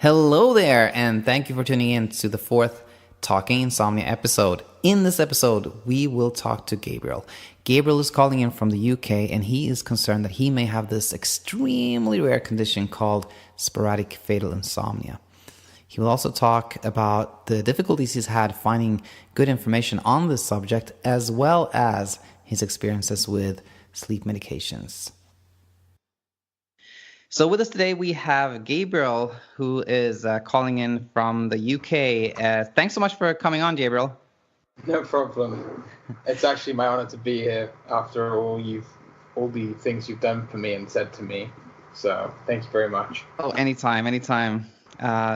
Hello there, and thank you for tuning in to the fourth Talking Insomnia episode. In this episode, we will talk to Gabriel. Gabriel is calling in from the UK, and he is concerned that he may have this extremely rare condition called sporadic fatal insomnia. He will also talk about the difficulties he's had finding good information on this subject, as well as his experiences with sleep medications. So with us today, we have Gabriel, who is calling in from the UK. Thanks so much for coming on, Gabriel. No problem. It's actually my honor to be here after all the things you've done for me and said to me. So thank you very much. Oh, anytime.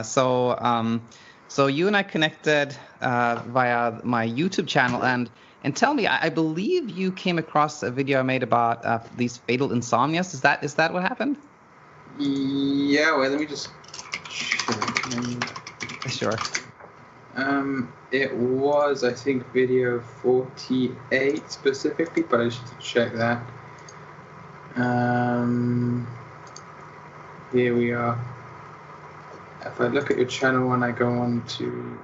So you and I connected via my YouTube channel, and tell me, I believe you came across a video I made about these fatal insomnias. Is that what happened? Yeah, well, let me just check. Sure. It was, I think, video 48 specifically, but I should check that. Here we are. If I look at your channel and I go on to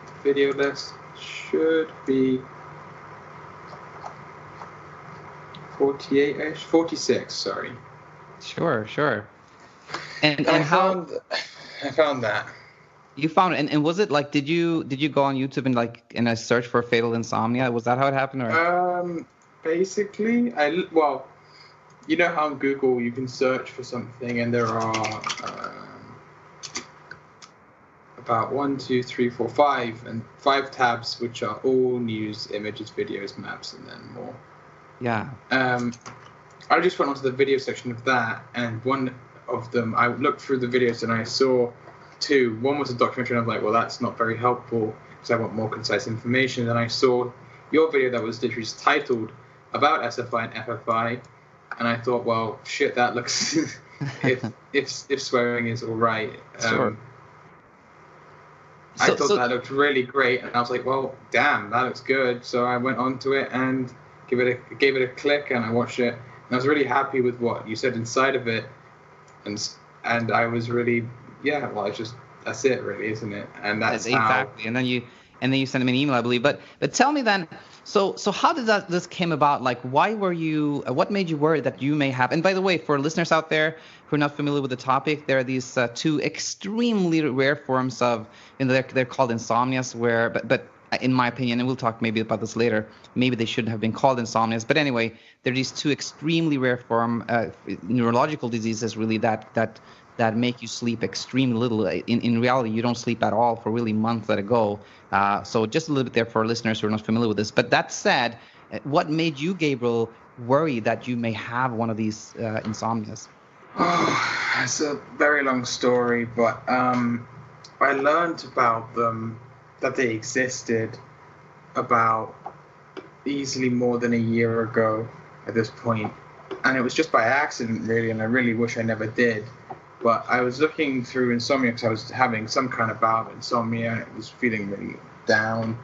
the video list, it should be 48-ish, 46, sorry. Sure. And I how found that. You found it, and was it like, did you go on YouTube and in a search for fatal insomnia? Was that how it happened? Or? Basically, you know how on Google you can search for something and there are about 5 tabs which are all news, images, videos, maps, and then more. Yeah. I just went onto the video section of that, and one of them, I looked through the videos and I saw 2. One was a documentary, and I was like, well, that's not very helpful because I want more concise information. And I saw your video that was literally just titled about SFI and FFI, and I thought, well, shit, that looks if swearing is all right. Sure. I thought that looked really great, and I was like, well, damn, that looks good. So I went onto it and gave it a click, and I watched it, and I was really happy with what you said inside of it, and I was really, that's it, really, isn't it? And that's exactly. And then you sent me an email, I believe. But tell me then, so how did this came about? Like, why were you? What made you worried that you may have? And by the way, for listeners out there who are not familiar with the topic, there are these 2 extremely rare forms of, they're called insomnias, but in my opinion, and we'll talk maybe about this later, maybe they shouldn't have been called insomnias. But anyway, there are these 2 extremely rare form neurological diseases, really, that make you sleep extremely little. In reality, you don't sleep at all for really months at a go. So just a little bit there for listeners who are not familiar with this. But that said, what made you, Gabriel, worry that you may have one of these insomnias? Oh, it's a very long story, but I learned about them, that they existed, about easily more than a year ago at this point. And it was just by accident, really, and I really wish I never did. But I was looking through Insomnia because I was having some kind of bout of insomnia, and it was feeling really down.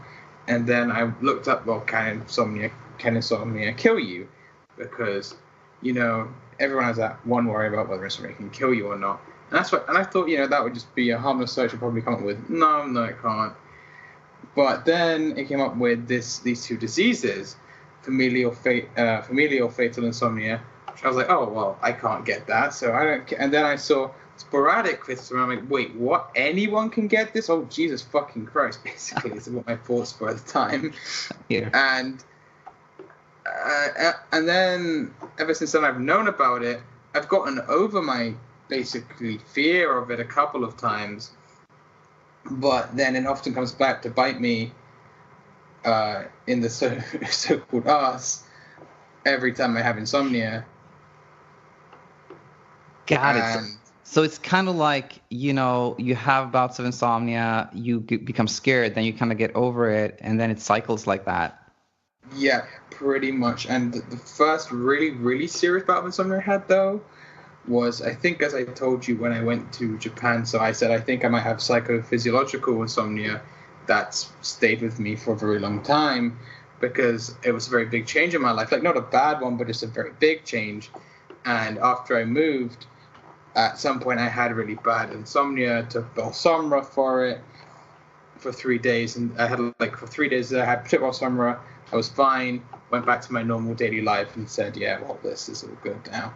And then I looked up, well, can insomnia kill you? Because, everyone has that one worry about whether insomnia can kill you or not. And I thought, that would just be a harmless search I'd probably come up with. No, it can't. But then it came up with these 2 diseases, familial fatal insomnia. I was like, oh, well, I can't get that, so I don't. And then I saw sporadic fatal insomnia. I'm like, wait, what? Anyone can get this? Oh, Jesus fucking Christ! Basically, is what my thoughts were at the time. Yeah. And then ever since then, I've known about it. I've gotten over my basically fear of it a couple of times, but then it often comes back to bite me in the so-called arse every time I have insomnia. Got it. So it's kind of like, you have bouts of insomnia, you become scared, then you kind of get over it, and then it cycles like that. Yeah, pretty much. And the first really, really serious bout of insomnia I had, though, was, I think, as I told you, when I went to Japan. So I said, I think I might have psychophysiological insomnia that's stayed with me for a very long time, because it was a very big change in my life. Like, not a bad one, but just a very big change. And after I moved, at some point I had really bad insomnia, took Belsomra for it for 3 days, and I had for 3 days I took Belsomra, I was fine, went back to my normal daily life and said, yeah, well, this is all good now.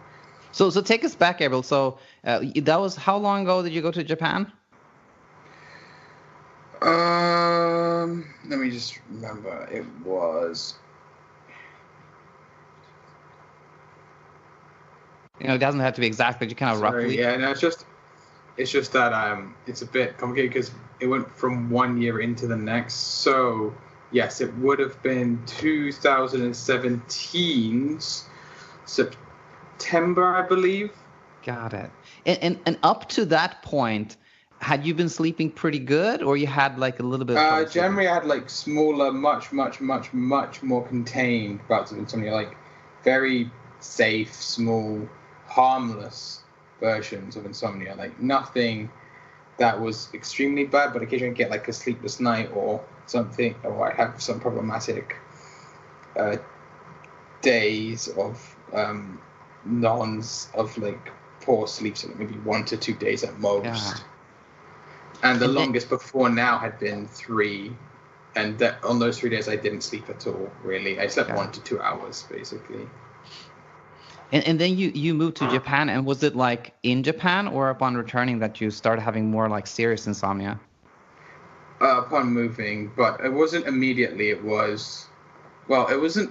So take us back, Gabriel. So that was, how long ago did you go to Japan? Let me just remember. It was. It doesn't have to be exact, but you kind of roughly. Yeah, no, it's just that it's a bit complicated because it went from 1 year into the next. So yes, it would have been 2017's September, I believe. Got it. And up to that point, had you been sleeping pretty good, or you had like a little bit? Generally, I had like smaller, much more contained bouts of insomnia, like very safe, small, harmless versions of insomnia, like nothing that was extremely bad, but occasionally I get like a sleepless night or something, or I have some problematic days of like poor sleep, so maybe 1 to 2 days at most. Yeah. And the longest before now had been 3, and that on those 3 days I didn't sleep at all. Really, I slept 1 to 2 hours basically. And then you moved to Japan, and was it like in Japan or upon returning that you started having more like serious insomnia? Upon moving, but it wasn't immediately. It was, well, it wasn't.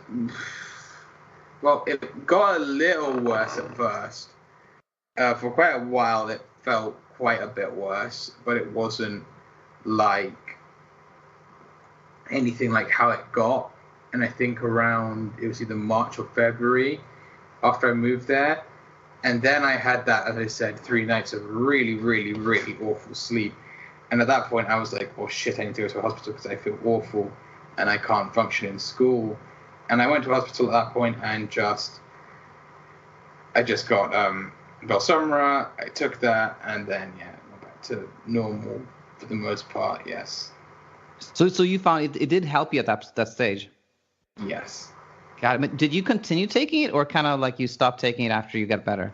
Well, it got a little worse at first. For quite a while, it felt quite a bit worse, but it wasn't like anything like how it got. And I think around, it was either March or February after I moved there. And then I had that, as I said, 3 nights of really, really, really awful sleep. And at that point, I was like, oh shit, I need to go to a hospital because I feel awful and I can't function in school. And I went to a hospital at that point and I just got Belsomra, I took that, and then, went back to normal for the most part, yes. So you found it did help you at that stage? Yes. Got it. But did you continue taking it, or kind of like you stopped taking it after you got better?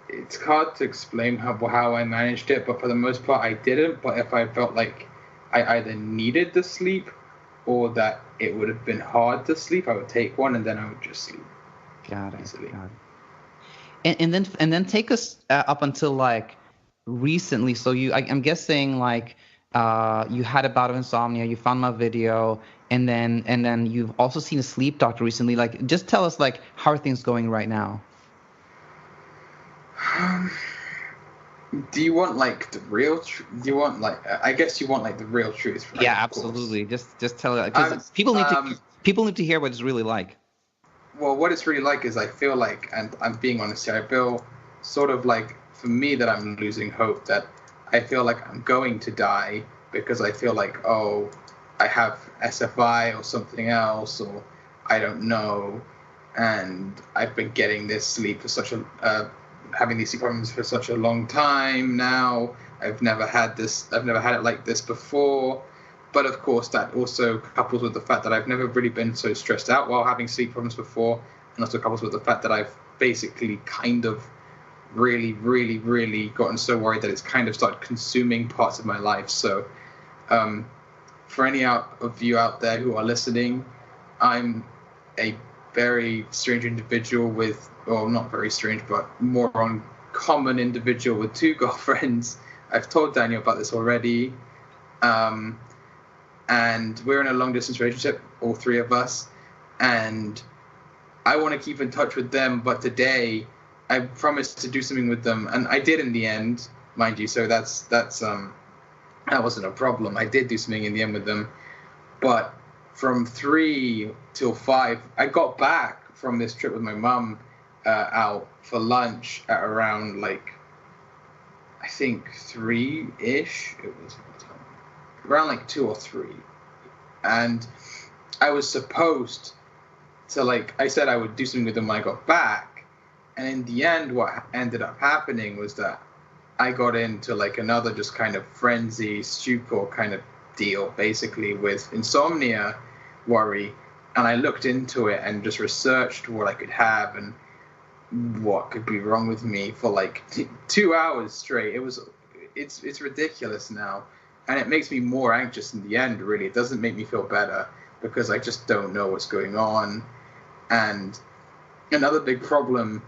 It's hard to explain how I managed it, but for the most part I didn't. But if I felt like I either needed the sleep or that it would have been hard to sleep, I would take one and then I would just sleep. Got it. Easily. Got it. And then take us up until like recently. So I'm guessing like you had a bout of insomnia, you found my video, and then you've also seen a sleep doctor recently. Like, just tell us like how are things going right now? Do you want like the real truth? Do you want like I guess you want like the real truth, right? Yeah, absolutely. Just tell it, because people need to hear what it's really like. Well, what it's really like is I feel like, and I'm being honest here, I feel sort of like, for me, that I'm losing hope, that I feel like I'm going to die because I feel like, oh, I have SFI or something else, or I don't know, and I've been getting this sleep for such a having these sleep problems for such a long time now. I've never had it like this before. But of course, that also couples with the fact that I've never really been so stressed out while having sleep problems before, and also couples with the fact that I've basically kind of really, really, really gotten so worried that it's kind of started consuming parts of my life. So for any of you out there who are listening, I'm a very strange individual with, well, not very strange, but more uncommon individual with 2 girlfriends. I've told Daniel about this already. And we're in a long-distance relationship, all 3 of us. And I want to keep in touch with them, but today I promised to do something with them, and I did in the end, mind you. So that wasn't a problem. I did do something in the end with them, but from 3 till 5, I got back from this trip with my mum out for lunch at around like, I think 3-ish. It was around like 2 or 3, and I was supposed to, like, I said I would do something with them when I got back, and in the end what ended up happening was that I got into like another just kind of frenzy, stupor kind of deal, basically with insomnia worry, and I looked into it and just researched what I could have, and what could be wrong with me for like 2 hours straight. It's ridiculous now, and it makes me more anxious in the end. Really, it doesn't make me feel better because I just don't know what's going on. And another big problem,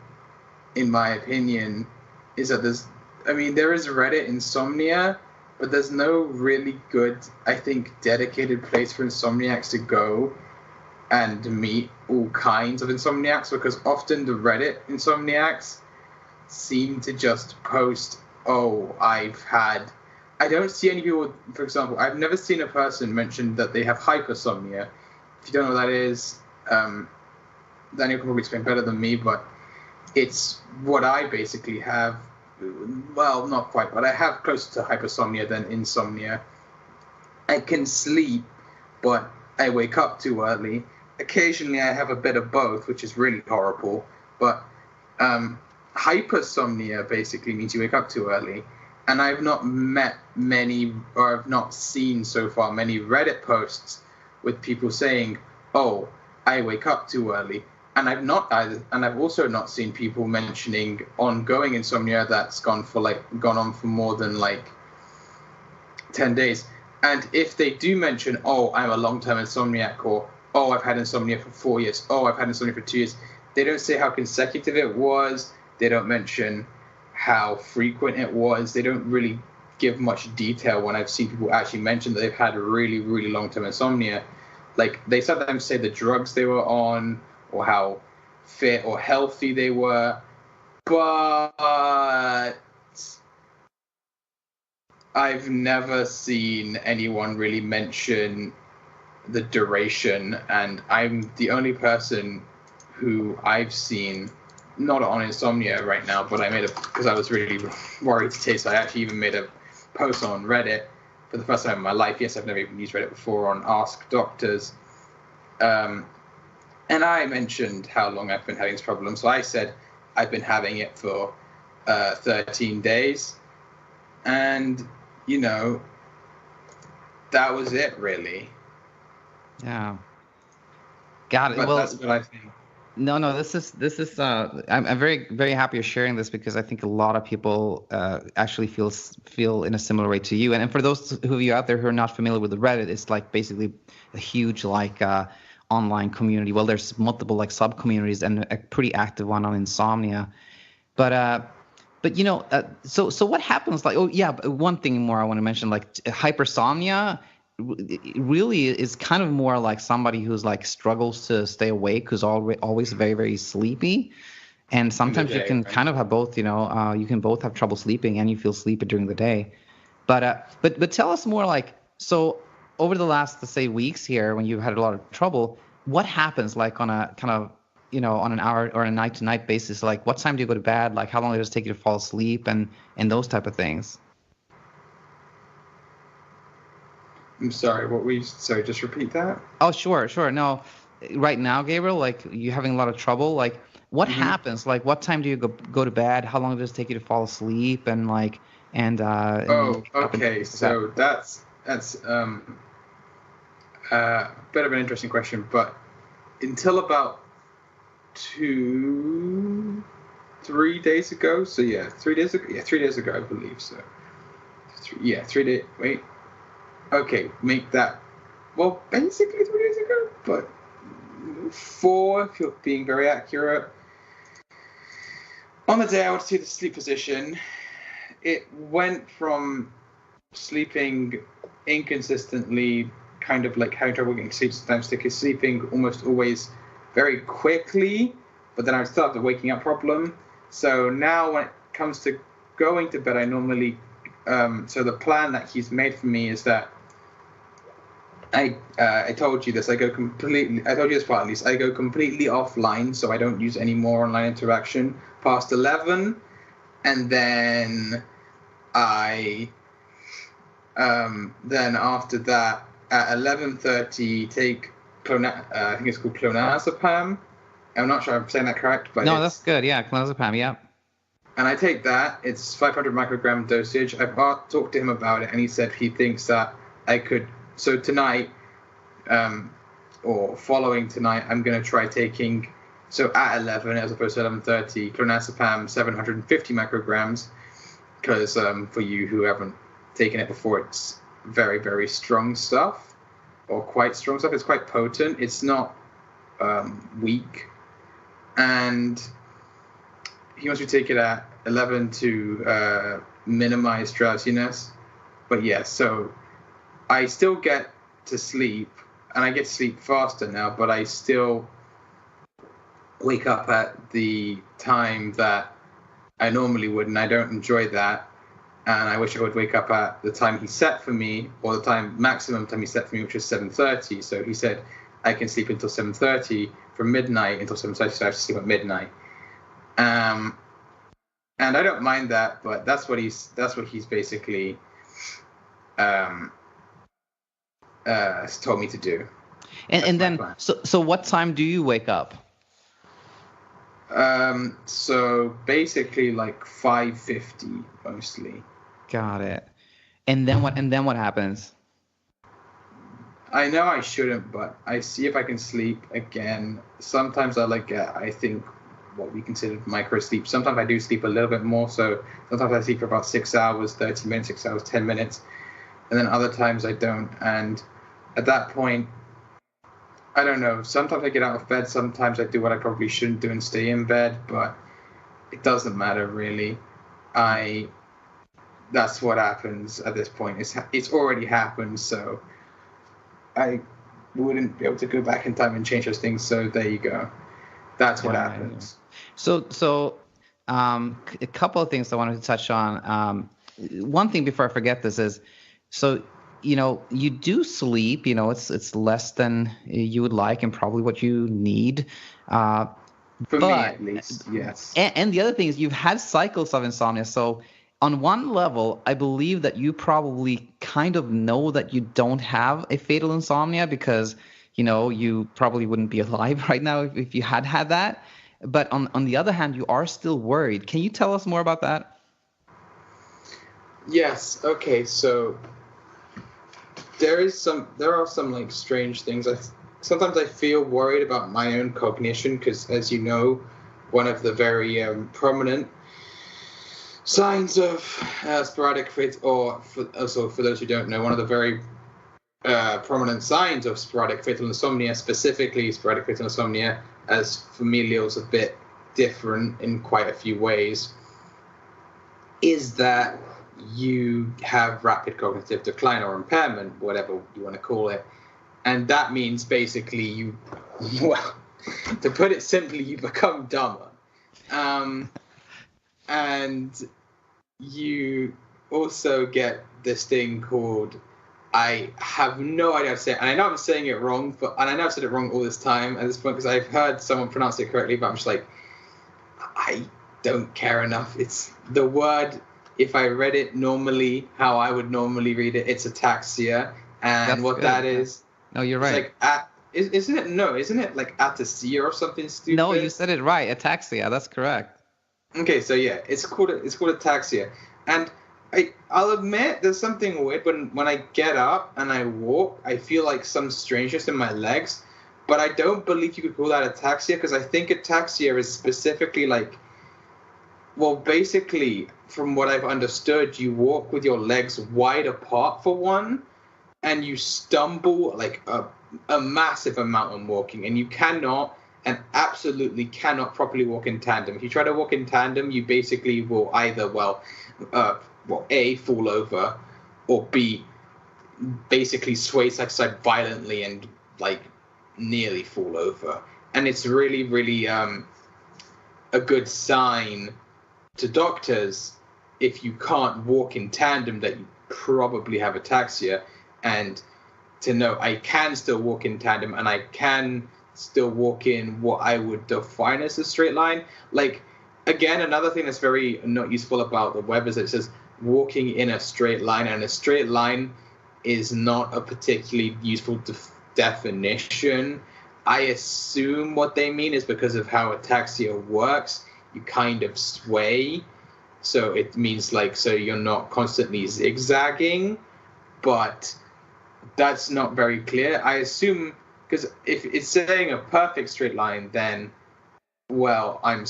in my opinion, is that there is Reddit Insomnia, but there's no really good, I think, dedicated place for insomniacs to go and meet all kinds of insomniacs, because often the Reddit insomniacs seem to just post, I don't see any people, for example, I've never seen a person mention that they have hypersomnia. If you don't know what that is, Daniel can probably explain better than me, but it's what I basically have. Well, not quite, but I have closer to hypersomnia than insomnia. I can sleep, but I wake up too early. Occasionally I have a bit of both, which is really horrible. But hypersomnia basically means you wake up too early. And I've not met many, or I've not seen so far many Reddit posts with people saying, I wake up too early. And I've also not seen people mentioning ongoing insomnia that's gone on for more than 10 days. And if they do mention, I'm a long-term insomniac, or I've had insomnia for 4 years, I've had insomnia for 2 years, they don't say how consecutive it was. They don't mention how frequent it was. They don't really give much detail when I've seen people actually mention that they've had really, really long-term insomnia. Like, they sometimes say the drugs they were on, or how fit or healthy they were, but I've never seen anyone really mention the duration, and I'm the only person who I've seen not on insomnia right now, but because I was really worried today, so I actually even made a post on Reddit for the first time in my life. Yes, I've never even used Reddit before, on Ask Doctors. And I mentioned how long I've been having this problem. So I said I've been having it for 13 days. And, that was it, really. Yeah. Got it. But well, that's what I think. No, this is. I'm very, very happy you're sharing this, because I think a lot of people actually feel in a similar way to you. And for those of you out there who are not familiar with the Reddit, it's basically a huge online community. Well, there's multiple sub communities, and a pretty active one on insomnia. But so what happens? One thing more I want to mention, hypersomnia really is kind of more like somebody who's struggles to stay awake, who's always very, very sleepy. And sometimes you can kind of have both, you can both have trouble sleeping and you feel sleepy during the day. But tell us more, so over the last, let's say, weeks here, when you've had a lot of trouble, what happens on a kind of, on an hour or a night to night basis? What time do you go to bed? How long does it take you to fall asleep, and those type of things? I'm sorry, sorry, just repeat that? Oh, sure. No, right now, Gabriel, you're having a lot of trouble. What happens? What time do you go to bed? How long does it take you to fall asleep? And okay. So that's a bit of an interesting question, but until about 3 days ago. So 3 days ago. Yeah, 3 days ago, I believe. So 3 days. Wait. Okay, make that. Well, basically 3 days ago, but 4 if you're being very accurate. On the day I went to see the sleep physician, it went from sleeping inconsistently, kind of having trouble getting sleep, sometimes sleeping almost always very quickly, but then I would still have the waking up problem. So now when it comes to going to bed, I normally, so the plan that he's made for me is that I told you this, I told you this part at least, I go completely offline, so I don't use any more online interaction past 11, and then then after that, at 11:30, take I think it's called clonazepam. I'm not sure I'm saying that correct, but no, that's good. Yeah, clonazepam. Yeah. And I take that. It's 500 microgram dosage. I've talked to him about it, and he said he thinks that I could. So tonight, or following tonight, I'm going to try taking So at 11 as opposed to 11:30, clonazepam 750 micrograms, because for you who haven't taken it before, it's very, very strong stuff, or quite strong stuff. It's quite potent. It's not weak. And he wants you to take it at 11 to minimize drowsiness. But yes, so I still get to sleep, and I get to sleep faster now, but I still wake up at the time that I normally would, and I don't enjoy that. And I wish I would wake up at the time he set for me, or the maximum time he set for me, which is 7:30. So he said I can sleep until 7:30 from midnight until 7:30, so I have to sleep at midnight. And I don't mind that, but that's what he's basically told me to do. And then so what time do you wake up? So basically like 5:50 mostly. Got it. And then what happens? I know I shouldn't, but I see if I can sleep again. Sometimes I I think what we consider micro sleep. Sometimes I do sleep a little bit more. So sometimes I sleep for about 6 hours, 30 minutes, 6 hours, 10 minutes. And then other times I don't. And at that point, I don't know. Sometimes I get out of bed. Sometimes I do what I probably shouldn't do and stay in bed. But it doesn't matter really. That's what happens at this point. It's already happened. So I wouldn't be able to go back in time and change those things. So there you go. That's what happens. So a couple of things I wanted to touch on. One thing before I forget this is, so you do sleep. It's less than you would like and probably what you need. For me, at least, yes. And the other thing is you've had cycles of insomnia. So on one level, I believe that you probably kind of know that you don't have a fatal insomnia because, you probably wouldn't be alive right now if you had that. But on the other hand, you are still worried. Can you tell us more about that? Yes. Okay. So there are some like strange things. Sometimes I feel worried about my own cognition because, as you know, one of the very prominent signs of sporadic fatal, for those who don't know, one of the very prominent signs of sporadic fatal insomnia, specifically sporadic fatal insomnia, as familial is a bit different in quite a few ways, is that you have rapid cognitive decline or impairment, whatever you want to call it. And that means basically to put it simply, you become dumber. And you also get this thing called, I have no idea how to say it, and I know I'm saying it wrong, and I know I've said it wrong all this time at this point because I've heard someone pronounce it correctly, but I'm just like, I don't care enough. It's the word, if I read it normally, how I would normally read it, it's ataxia, and that's what good. That is. No, you're right. Isn't it like ataxia or something stupid? No, you said it right. Ataxia, that's correct. Okay, so yeah, it's called ataxia, and I'll admit there's something weird when I get up and I walk, I feel like some strangeness in my legs, but I don't believe you could call that ataxia because I think ataxia is specifically basically from what I've understood, you walk with your legs wide apart for one, and you stumble like a massive amount when walking, and you cannot and absolutely cannot properly walk in tandem. If you try to walk in tandem, you basically will either A, fall over, or B, basically sway side to side violently and like nearly fall over. And it's really, really a good sign to doctors if you can't walk in tandem that you probably have ataxia, and to know I can still walk in tandem and I can still walk in what I would define as a straight line. Like, again, another thing that's very not useful about the web is that it says walking in a straight line, and a straight line is not a particularly useful definition. I assume what they mean is because of how ataxia works, you kind of sway. So it means so you're not constantly zigzagging, but that's not very clear. I assume, because if it's saying a perfect straight line, then Well, I'm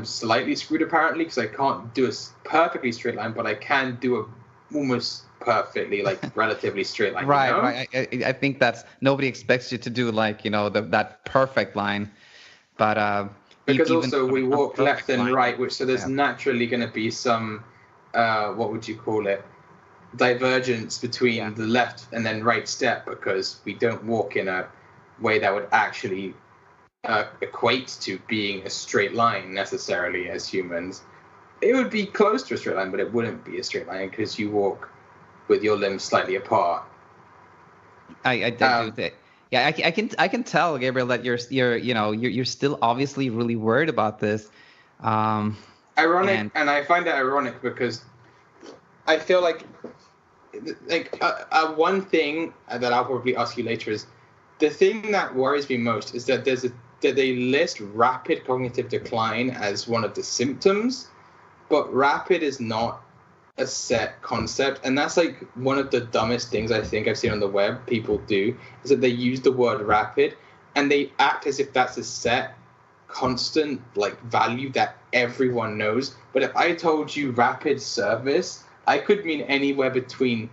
slightly screwed apparently because I can't do a perfectly straight line, but I can do a almost perfectly, like relatively straight line. Right, right. I think that's nobody expects you to do like that perfect line, but Because even also we walk left perfect and line. right, which so there's Yeah. naturally going to be some what would you call it, divergence between the left and then right step, because we don't walk in a way that would actually equate to being a straight line necessarily as humans. It would be close to a straight line, but it wouldn't be a straight line because you walk with your limbs slightly apart. I do think. Yeah, I can tell, Gabriel, that you're still obviously really worried about this. Ironic, And and I find it ironic because I feel like one thing that I'll probably ask you later is the thing that worries me most is that that they list rapid cognitive decline as one of the symptoms, but rapid is not a set concept, and that's like one of the dumbest things I think I've seen on the web people do, is that they use the word rapid and they act as if that's a set constant like value that everyone knows. But if I told you rapid service, I could mean anywhere between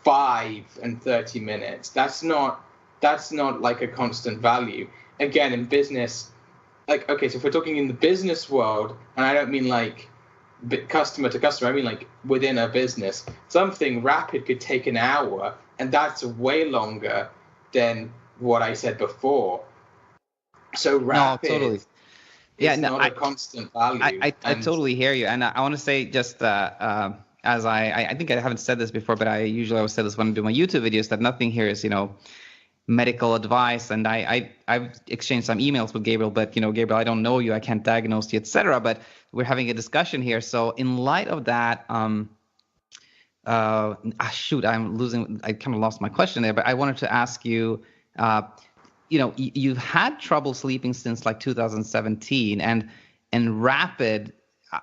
5 and 30 minutes. That's not like a constant value. Again, in business, like, okay, so if we're talking in the business world, and I don't mean like customer to customer, I mean like within a business, something rapid could take an hour, and that's way longer than what I said before. So no, totally. rapid Yeah, is no, not a constant value. I And totally hear you, and I want to say just as I think I haven't said this before, but I usually always say this when I do my YouTube videos, that nothing here is medical advice, and I've exchanged some emails with Gabriel, but Gabriel, I don't know you, I can't diagnose you, etc. But we're having a discussion here, so in light of that, shoot, I kind of lost my question there, but I wanted to ask you, you've had trouble sleeping since like 2017, and rapid.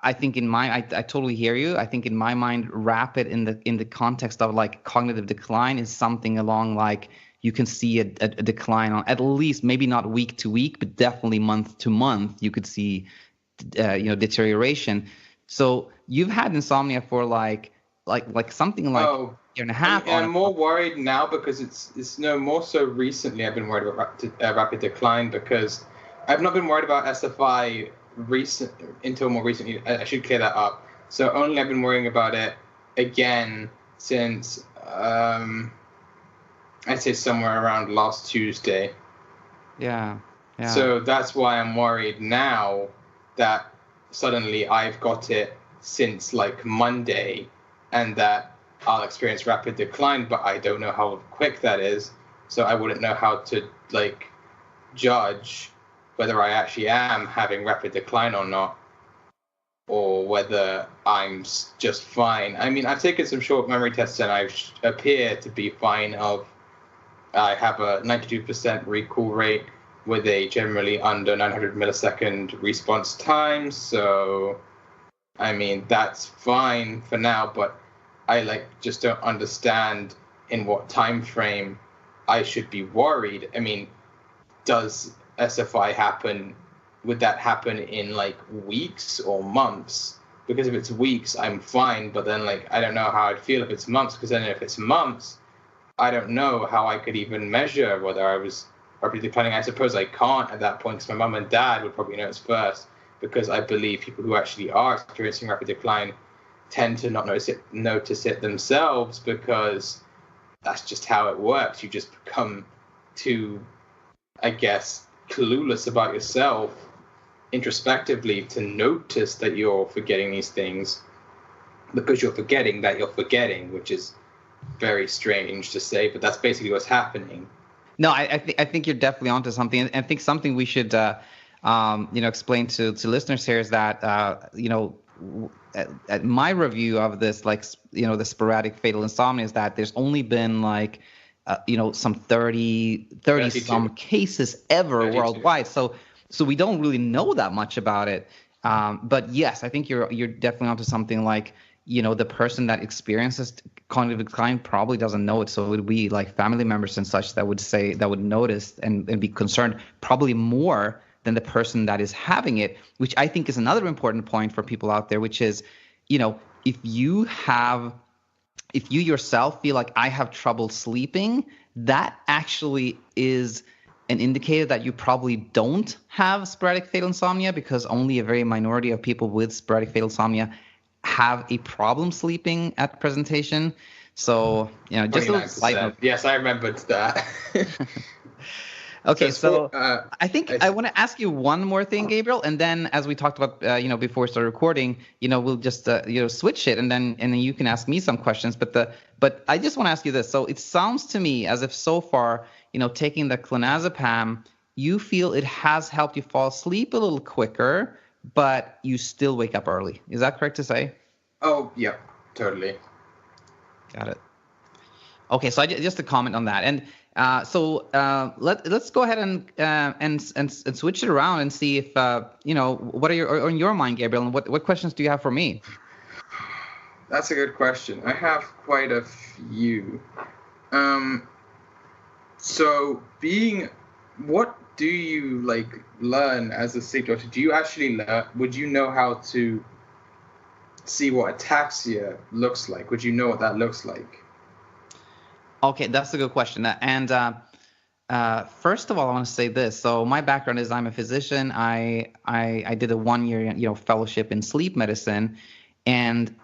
I think I totally hear you. I think in my mind, rapid in the context of like cognitive decline is something along like you can see a decline on at least, maybe not week to week, but definitely month to month. You could see deterioration. So you've had insomnia for like something like a year and a half on I'm and more off. worried now because it's no more so recently. I've been worried about rapid decline because I've not been worried about SFI until more recently. I should clear that up. So only I've been worrying about it again since I'd say somewhere around last Tuesday. Yeah, yeah. So that's why I'm worried now that suddenly I've got it since like Monday, and that I'll experience rapid decline, but I don't know how quick that is. So I wouldn't know how to like judge whether I actually am having rapid decline or not, or whether I'm just fine. I mean, I've taken some short memory tests and I appear to be fine. I have a 92% recall rate with a generally under 900 millisecond response time. So, I mean, that's fine for now, but I just don't understand in what time frame I should be worried. I mean, does SFI happen? Would that happen in like weeks or months? Because if it's weeks, I'm fine, but then I don't know how I'd feel if it's months, because then if it's months, I don't know how I could even measure whether I was rapidly declining. I suppose I can't at that point because my mum and dad would probably notice first, because I believe people who actually are experiencing rapid decline tend to not notice it themselves, because that's just how it works. You just become too, I guess, clueless about yourself introspectively to notice that you're forgetting these things, because you're forgetting that you're forgetting, which is very strange to say, but that's basically what's happening. No, I think you're definitely onto something, and I think something we should explain to listeners here is that at my review of this, the sporadic fatal insomnia, is that there's only been some 30 some cases ever 32. worldwide. So we don't really know that much about it. But yes, I think you're definitely onto something. The person that experiences cognitive decline probably doesn't know it. So it would be like family members and such that would notice and be concerned, probably more than the person that is having it, which I think is another important point for people out there, which is, if you yourself feel like I have trouble sleeping, that actually is an indicator that you probably don't have sporadic fatal insomnia, because only a very minority of people with sporadic fatal insomnia have a problem sleeping at presentation. So, just a little side note. Yes, I remembered that. Okay, so I think I want to ask you one more thing, Gabriel, and then as we talked about, before we start recording, we'll just switch it, and then you can ask me some questions. But I just want to ask you this. So it sounds to me as if so far, taking the clonazepam, you feel it has helped you fall asleep a little quicker, but you still wake up early. Is that correct to say? Oh, yeah, totally. Got it. Okay, so just a comment on that, and let's go ahead and switch it around and see if what are on your mind, Gabriel, and what questions do you have for me? That's a good question. I have quite a few. So what do you learn as a sleep doctor? Do you actually learn? Would you know how to see what ataxia looks like? Would you know what that looks like? Okay, that's a good question. And first of all, I want to say this. So my background is I'm a physician. I did a 1-year fellowship in sleep medicine, and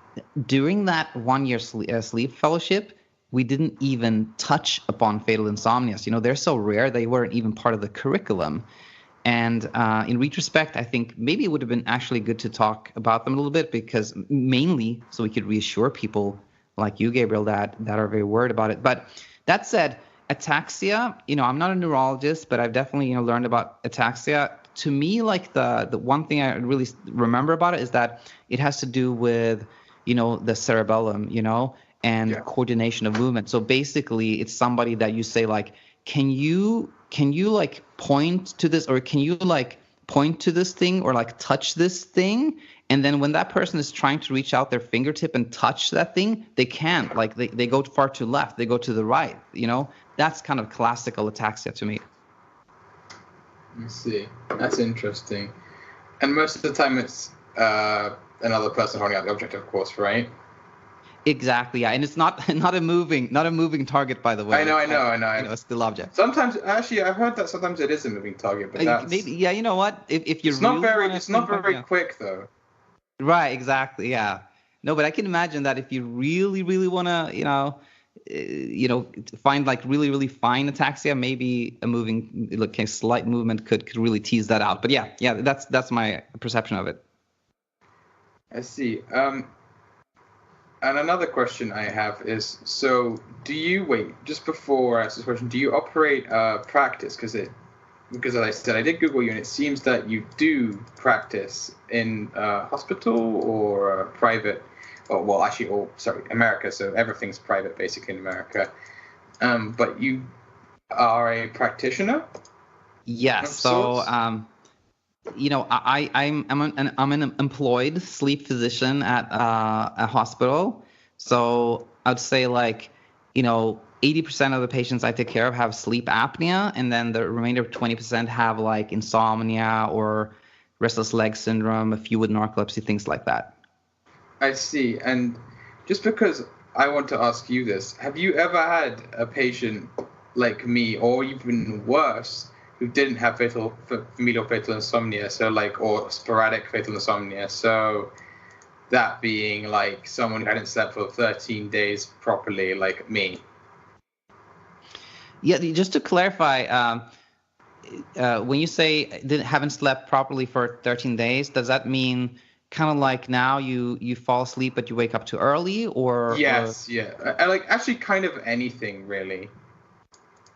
during that 1-year sleep fellowship, we didn't even touch upon fatal insomnias. They're so rare they weren't even part of the curriculum. And in retrospect, I think maybe it would have been actually good to talk about them a little bit, because mainly so we could reassure people like you, Gabriel, that are very worried about it. But that said, ataxia, I'm not a neurologist, but I've definitely learned about ataxia. To me, the one thing I really remember about it is that it has to do with the cerebellum, and coordination of movement. So basically, it's somebody that you say can you point to this, or can you point to this thing, or touch this thing? And then when that person is trying to reach out their fingertip and touch that thing, they can't. They go far to the left, they go to the right. That's kind of classical ataxia to me. I see. That's interesting. And most of the time, it's another person holding out the object, of course, right? Exactly, yeah, and it's not a moving target, by the way. I know. A still object. Sometimes, actually, I've heard that sometimes it is a moving target, but that's maybe, yeah. You know what? If you it's not very quick though. Right, exactly, yeah. No, but I can imagine that if you really, really want to, find really, really fine ataxia, maybe a slight movement could really tease that out. But yeah, that's my perception of it. I see. And another question I have is, so just before I ask this question, do you operate practice? Because as I said, I did Google you, and it seems that you do practice in a hospital or private, America, so everything's private basically in America. But you are a practitioner? Yes, so I'm an employed sleep physician at a hospital. So I'd say 80% of the patients I take care of have sleep apnea, and then the remainder of 20% have insomnia or restless leg syndrome, a few with narcolepsy, things like that. I see. And just because I want to ask you this, have you ever had a patient like me, or even worse, who didn't have familial fatal insomnia, or sporadic fatal insomnia? So that being someone who hadn't slept for 13 days properly, like me. Yeah, just to clarify, when you say haven't slept properly for 13 days, does that mean kind of now you fall asleep but you wake up too early, or? Yes, yeah. Actually kind of anything really.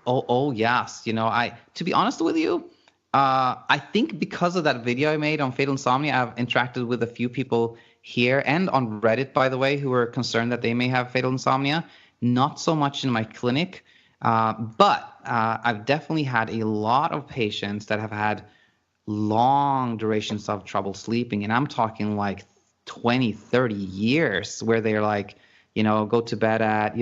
Oh yes. To be honest with you, I think because of that video I made on fatal insomnia, I've interacted with a few people here and on Reddit, by the way, who are concerned that they may have fatal insomnia. Not so much in my clinic, but I've definitely had a lot of patients that have had long durations of trouble sleeping, and I'm talking 20, 30 years, where they're go to bed at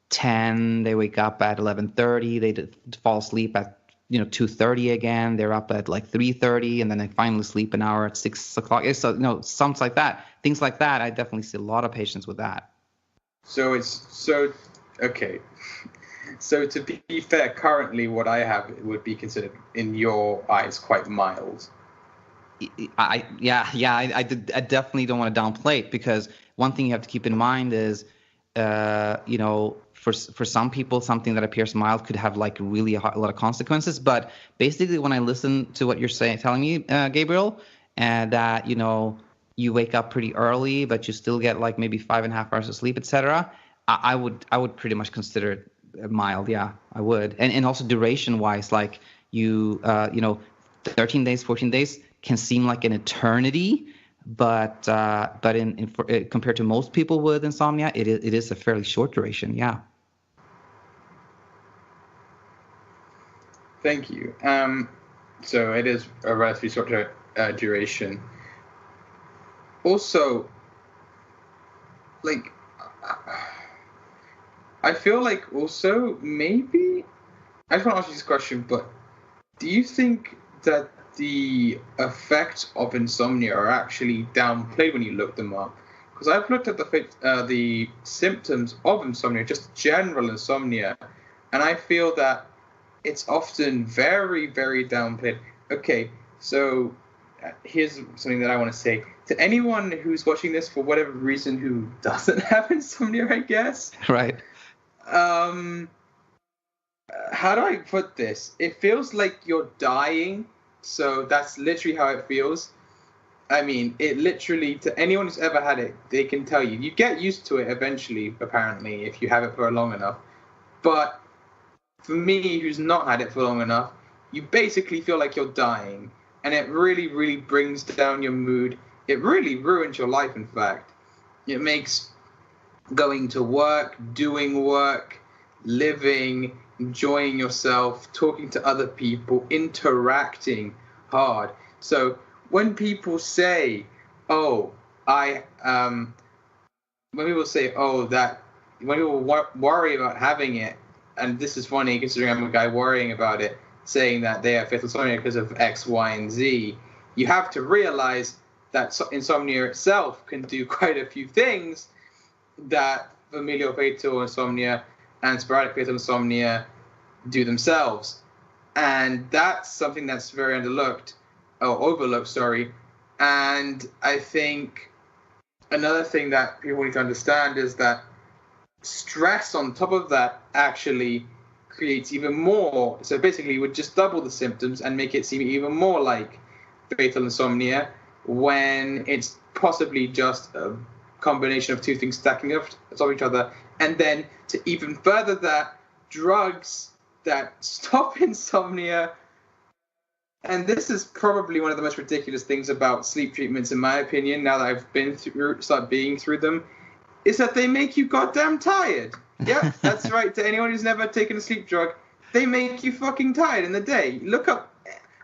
10, they wake up at 11:30, they fall asleep at 2:30 again. They're up at like 3:30, and then they finally sleep an hour at 6 o'clock. So something like that. Things like that. I definitely see a lot of patients with that. So okay. So to be fair, currently what I have would be considered in your eyes quite mild. I definitely don't want to downplay it, because one thing you have to keep in mind is, for some people, something that appears mild could have like really a lot of consequences. But basically, when I listen to what you're telling me, Gabriel, and that you wake up pretty early, but you still get like maybe 5.5 hours of sleep, etc. I would pretty much consider it mild. Yeah, I would. And also duration wise, like 13 days, 14 days can seem like an eternity, but compared to most people with insomnia, it is a fairly short duration. Yeah. Thank you. So it is a relatively short duration. Also, like, I feel like also maybe I just want to ask you this question, but do you think that the effects of insomnia are actually downplayed when you look them up? Because I've looked at the symptoms of insomnia, just general insomnia, and I feel that it's often very, very downplayed. Okay, so here's something that I want to say to anyone who's watching this for whatever reason who doesn't have insomnia, I guess. Right. How do I put this? It feels like you're dying. So that's literally how it feels. I mean, it literally, to anyone who's ever had it, they can tell you. You get used to it eventually, apparently, if you have it for long enough. But for me, who's not had it for long enough, you basically feel like you're dying. And it really, really brings down your mood. It really ruins your life, in fact. It makes going to work, doing work, living, enjoying yourself, talking to other people, interacting hard. So when people say, when people say, when people worry about having it, and this is funny considering I'm a guy worrying about it, saying that they have fatal insomnia because of X, Y, and Z, you have to realize that insomnia itself can do quite a few things that familial fatal insomnia and sporadic fatal insomnia do themselves. And that's something that's very overlooked. And I think another thing that people need to understand is that stress on top of that actually creates even more. So basically, you would just double the symptoms and make it seem even more like fatal insomnia, when it's possibly just a combination of two things stacking up on top of each other. And then to even further that, drugs that stop insomnia. And this is probably one of the most ridiculous things about sleep treatments, in my opinion, now that I've started being through them, is that they make you goddamn tired. Yeah, that's right. To anyone who's never taken a sleep drug, they make you fucking tired in the day.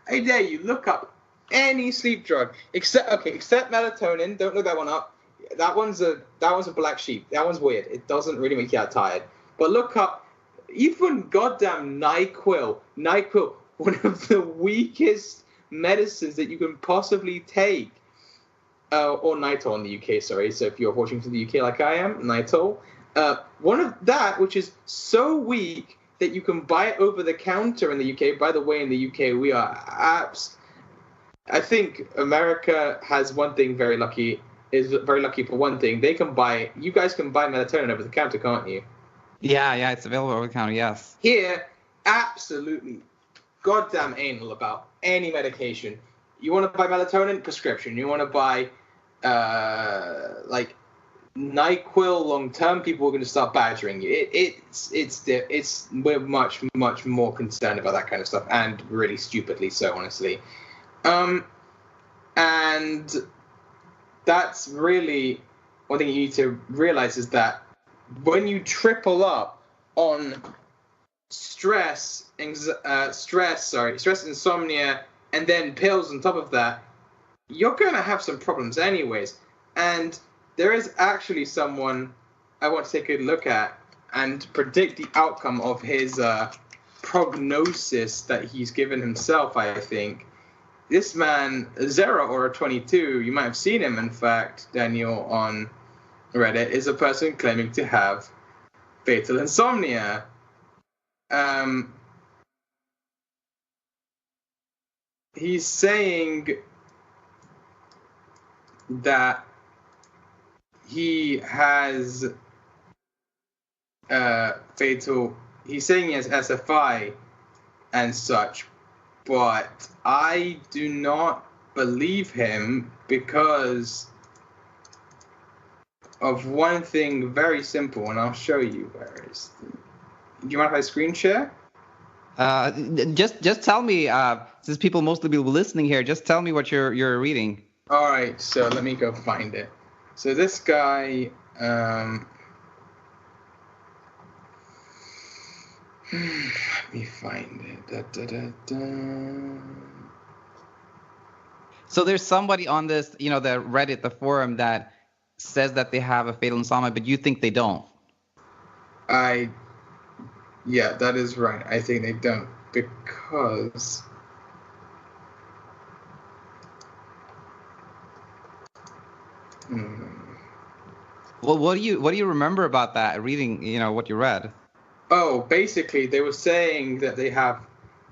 I dare you, look up any sleep drug except melatonin. Don't look that one up. That one's a black sheep. That one's weird. It doesn't really make you that tired. But look up even goddamn NyQuil. NyQuil, one of the weakest medicines that you can possibly take. Or Nitol in the UK, sorry. So if you're watching from the UK like I am, Nitol. One of that, which is so weak that you can buy it over the counter in the UK. By the way, in the UK, we are I think America has one thing is very lucky for one thing. You guys can buy melatonin over the counter, can't you? Yeah, it's available over the counter, yes. Here, absolutely goddamn anal about any medication. You want to buy melatonin? Prescription. You want to buy like NyQuil long-term? People are going to start badgering you. We're much, much more concerned about that kind of stuff, and really stupidly so, honestly. And that's really one thing you need to realize, is that when you triple up on stress, insomnia, and then pills on top of that, you're going to have some problems anyways. And there is actually someone I want to take a look at and predict the outcome of his prognosis that he's given himself, I think. This man, Zera or 22, you might have seen him, in fact, Daniel, on Reddit, is a person claiming to have fatal insomnia. He's saying that he has fatal. He's saying he has SFI and such, but I do not believe him because of one thing very simple, and I'll show you where is. Do you mind if I screen share? Just tell me, since people mostly be listening here, just tell me what you're reading. All right, so let me go find it. So this guy, let me find it. So there's somebody on this, the Reddit, the forum, that says that they have a fatal insomnia, but you think they don't. Yeah, that is right. I think they don't because Well, what do you remember about that reading? What you read. Oh, basically they were saying that they have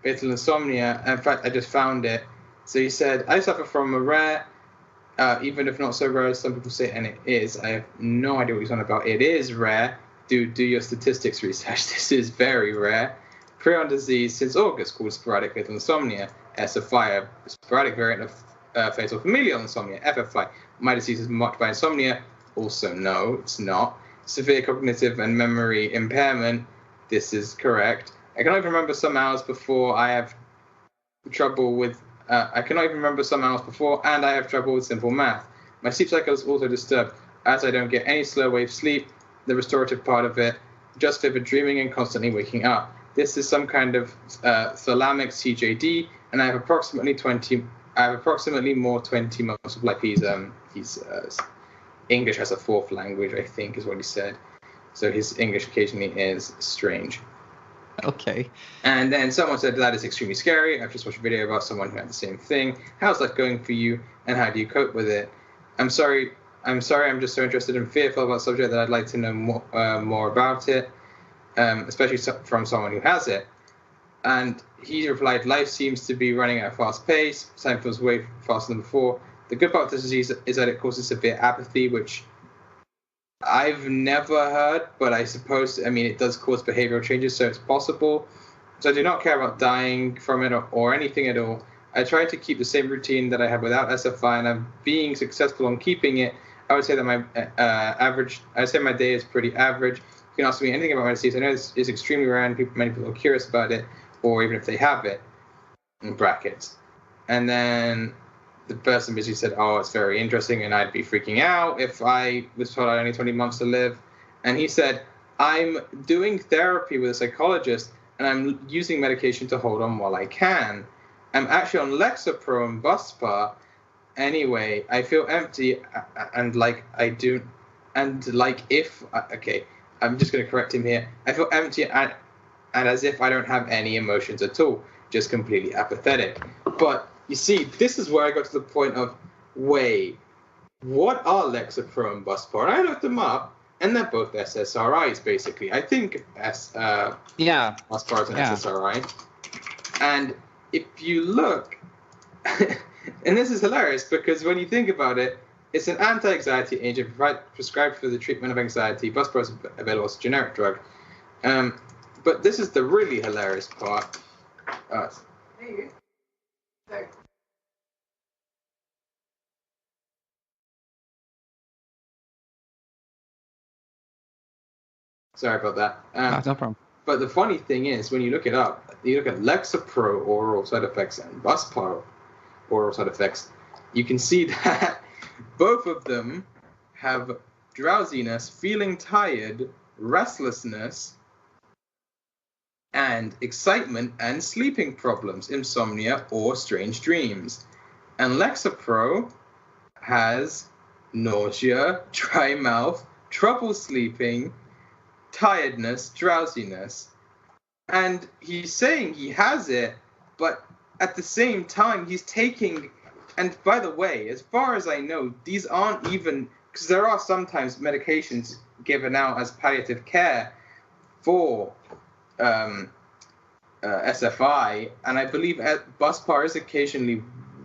fatal insomnia. In fact, I just found it. So he said, I suffer from a rare, even if not so rare as some people say, and it is. I have no idea what he's on about. It is rare. Do your statistics research. This is very rare. Prion disease since August, called sporadic fatal insomnia. SFI, a sporadic variant of fatal familial insomnia. FFI. My disease is marked by insomnia. Also, no, it's not. Severe cognitive and memory impairment. This is correct. I cannot even remember some hours before I have trouble with. I cannot even remember some hours before, and I have trouble with simple math. My sleep cycle is also disturbed, as I don't get any slow wave sleep. The restorative part of it, just vivid dreaming and constantly waking up. This is some kind of thalamic CJD, and I have approximately more 20 months of life. He's English as a fourth language, I think, is what he said. So his English occasionally is strange. Okay. And then someone said, that is extremely scary. I've just watched a video about someone who had the same thing. How's that going for you, and how do you cope with it? I'm sorry. I'm just so interested and fearful about the subject that I'd like to know more about it, especially from someone who has it. And he replied, life seems to be running at a fast pace. Time feels way faster than before. The good part of this disease is that it causes severe apathy, which I've never heard, but I suppose, it does cause behavioral changes, so it's possible. So I do not care about dying from it or anything at all. I try to keep the same routine that I have without SFI, and I'm being successful on keeping it. I would say that my day is pretty average. You can ask me anything about my disease. I know this is extremely rare, and many people are curious about it, or even if they have it, in brackets. And then the person basically said, oh, it's very interesting, and I'd be freaking out if I was told I had only 20 months to live. And he said, I'm doing therapy with a psychologist, and I'm using medication to hold on while I can. I'm actually on Lexapro and Buspar. Anyway, I feel empty I'm just going to correct him here. I feel empty and as if I don't have any emotions at all, just completely apathetic. But you see, this is where I got to the point of, wait, what are Lexapro and Buspar? And I looked them up, and they're both SSRIs, basically. I think Buspar is an SSRI. And if you look, and this is hilarious because when you think about it, it's an anti-anxiety agent prescribed for the treatment of anxiety. Buspar is available as a generic drug. But this is the really hilarious part. Sorry about that. No problem. But the funny thing is, when you look it up, you look at Lexapro oral side effects and Buspar oral side effects, you can see that both of them have drowsiness, feeling tired, restlessness, and excitement and sleeping problems, insomnia or strange dreams. And Lexapro has nausea, dry mouth, trouble sleeping, tiredness, drowsiness. and he's saying he has it, but at the same time he's taking. And by the way, as far as I know, these aren't even, because there are sometimes medications given out as palliative care for SFI, and I believe Buspar is occasionally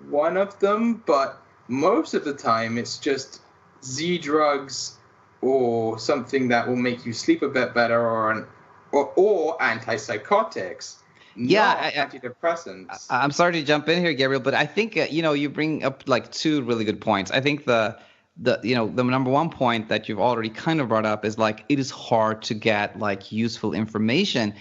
one of them, but most of the time it's just Z drugs or something that will make you sleep a bit better, or antipsychotics. Yeah, antidepressants. I'm sorry to jump in here, Gabriel, but I think you bring up like two really good points. I think the number one point that you've already kind of brought up is like it is hard to get like useful information,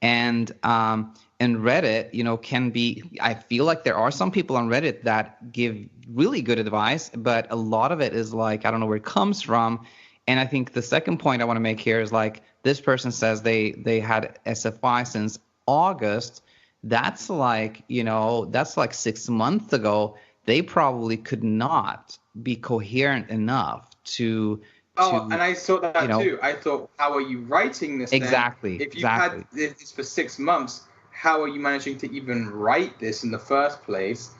and Reddit, can be. I feel like there are some people on Reddit that give really good advice, but a lot of it is like I don't know where it comes from. And I think the second point I want to make here is like this person says they had SFI since August. That's like 6 months ago. They probably could not be coherent enough to and I saw that too. I thought, how are you writing this exactly then? If you've had this for 6 months, how are you managing to even write this in the first place?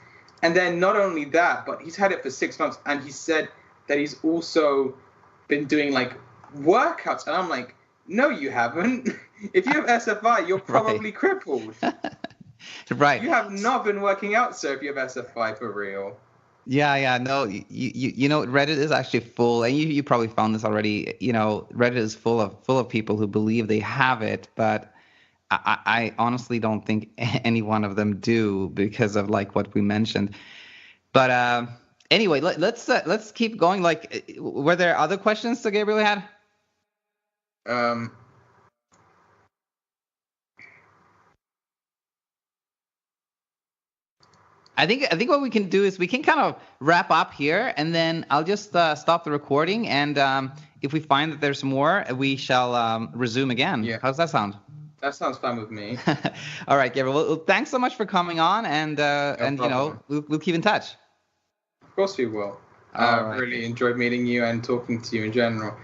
And then not only that, but he's had it for 6 months, and he said that he's also been doing like workouts, and I'm like, no, you haven't. If you have SFI, you're probably crippled. Right. You have not been working out, sir, if you have SFI for real. Yeah, no, Reddit is actually full, and you probably found this already. Reddit is full of people who believe they have it, but I honestly don't think any one of them do because of like what we mentioned. But anyway, let's keep going. Like, were there other questions that Gabriel had? I think what we can do is we can kind of wrap up here, and then I'll just stop the recording, and if we find that there's more, we shall resume again. Yeah. How's that sound? That sounds fine with me. All right, Gabriel. Well, thanks so much for coming on, and we'll keep in touch. Of course we will. All right. Really enjoyed meeting you and talking to you in general.